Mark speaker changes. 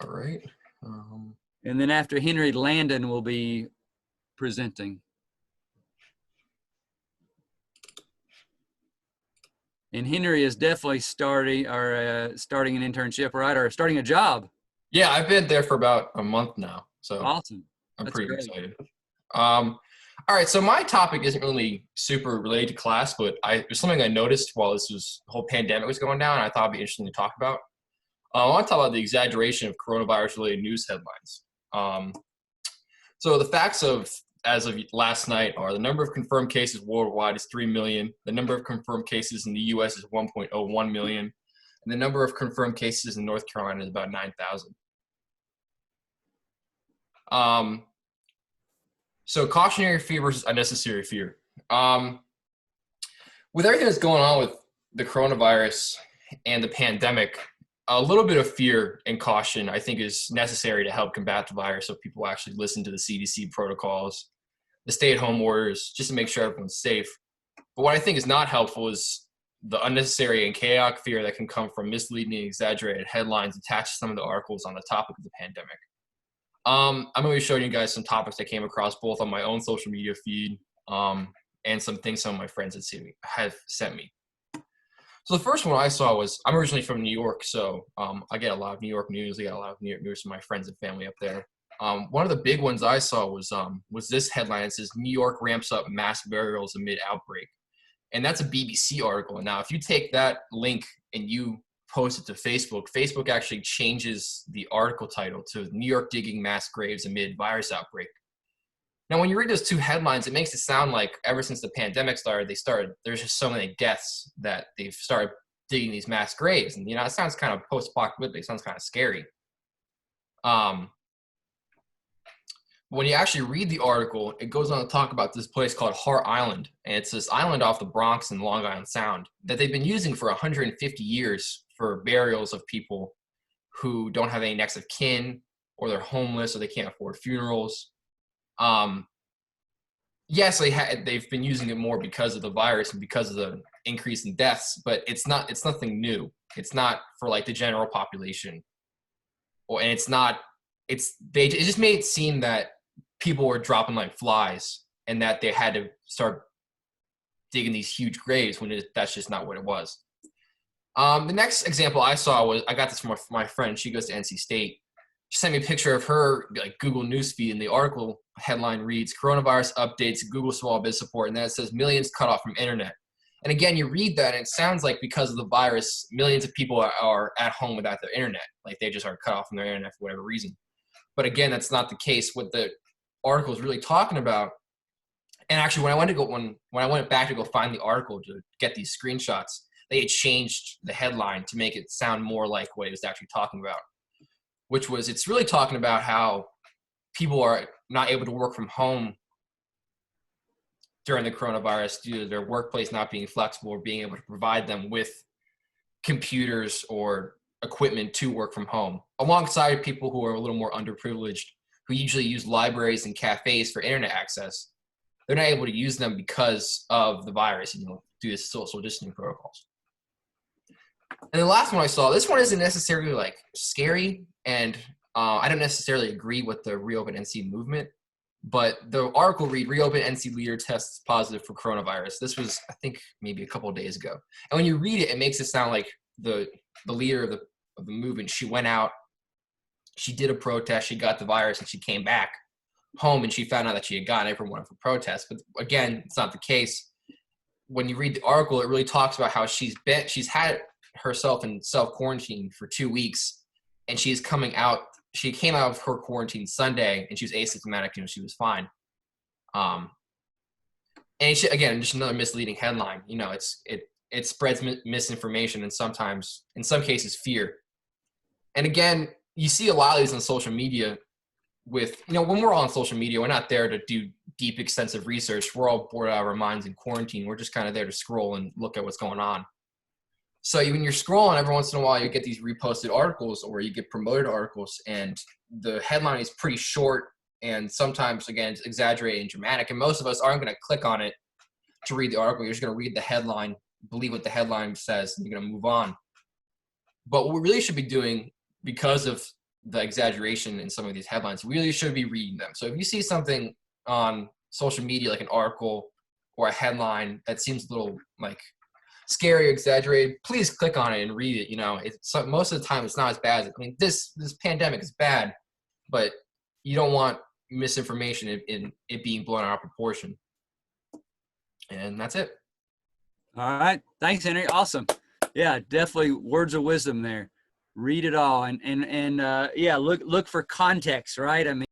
Speaker 1: All right. Um,
Speaker 2: And then after Henry, Landon will be presenting. And Henry is definitely starting an internship, right? Or starting a job.
Speaker 1: yeah, I've been there for about a month now, so
Speaker 2: Awesome.
Speaker 1: I'm
Speaker 2: That's
Speaker 1: pretty
Speaker 2: great.
Speaker 1: excited. All right, so my topic isn't really super related to class, but there's something I noticed while the whole pandemic was going down, and I thought it'd be interesting to talk about. I want to talk about the exaggeration of coronavirus-related news headlines. Um, so the facts as of last night are the number of confirmed cases worldwide is 3 million. The number of confirmed cases in the U.S. is 1.01 million. And the number of confirmed cases in North Carolina is about 9,000. So cautionary fear versus unnecessary fear. With everything that's going on with the coronavirus and the pandemic, a little bit of fear and caution, I think, is necessary to help combat the virus so people actually listen to the CDC protocols, the stay-at-home orders, just to make sure everyone's safe. But what I think is not helpful is the unnecessary and chaotic fear that can come from misleading and exaggerated headlines attached to some of the articles on the topic of the pandemic. I'm going to be showing you guys some topics I came across both on my own social media feed and some things some of my friends have sent me. So the first one I saw was, I'm originally from New York, so I get a lot of New York news. I got a lot of New York news from my friends and family up there. One of the big ones I saw was this headline. It says, New York ramps up mass burials amid outbreak. And that's a BBC article. Now, if you take that link and you post it to Facebook, Facebook actually changes the article title to New York digging mass graves amid virus outbreak. Now, when you read those two headlines, it makes it sound like ever since the pandemic started, there's just so many deaths that they've started digging these mass graves. And, it sounds kind of post-apocalyptic. It sounds kind of scary. When you actually read the article, it goes on to talk about this place called Hart Island. And it's this island off the Bronx and Long Island Sound that they've been using for 150 years for burials of people who don't have any next of kin, or they're homeless, or they can't afford funerals. Yes, they've been using it more because of the virus and because of the increase in deaths, but it's nothing new. It's not for like the general population, and it just made it seem that people were dropping like flies and that they had to start digging these huge graves when that's just not what it was. The next example I saw I got this from my friend. She goes to NC State. She sent me a picture of her like Google Newsfeed, and the article headline reads, Coronavirus updates Google small biz support, and then it says millions cut off from internet. And again, you read that and it sounds like because of the virus, millions of people are at home without their internet. Like they just are cut off from their internet for whatever reason. But again, that's not the case. What the article is really talking about, and actually when I went back to go find the article to get these screenshots, they had changed the headline to make it sound more like what it was actually talking about, which was it's really talking about how people are not able to work from home during the coronavirus due to their workplace not being flexible or being able to provide them with computers or equipment to work from home, alongside people who are a little more underprivileged, who usually use libraries and cafes for internet access. They're not able to use them because of the virus, due to social distancing protocols. And the last one I saw, this one isn't necessarily like scary, and I don't necessarily agree with the Reopen NC movement, but the article read, Reopen NC leader tests positive for coronavirus. This was, I think, maybe a couple of days ago. And when you read it, it makes it sound like the leader of the movement, she went out, she did a protest, she got the virus, and she came back home and she found out that she had gotten it from one of her protests. But again, it's not the case. When you read the article, it really talks about how she's had herself in self-quarantine for 2 weeks, and she came out of her quarantine Sunday, and she was asymptomatic, she was fine. And again, just another misleading headline. It spreads misinformation, and sometimes, in some cases, fear. And again, you see a lot of these on social media when we're all on social media, we're not there to do deep, extensive research. We're all bored out of our minds in quarantine. We're just kind of there to scroll and look at what's going on. So when you're scrolling, every once in a while, you get these reposted articles or you get promoted articles, and the headline is pretty short, and sometimes, again, it's exaggerated and dramatic, and most of us aren't going to click on it to read the article. You're just going to read the headline, believe what the headline says, and you're going to move on. But what we really should be doing, because of the exaggeration in some of these headlines, you really should be reading them. So if you see something on social media, like an article or a headline that seems a little like scary or exaggerated, please click on it and read it. You know, most of the time it's not as bad. I mean, this pandemic is bad, but you don't want misinformation in it being blown out of proportion. And that's it.
Speaker 2: All right. Thanks, Henry. Awesome. Yeah, definitely words of wisdom there. Read it all, and yeah, look for context, right? I mean,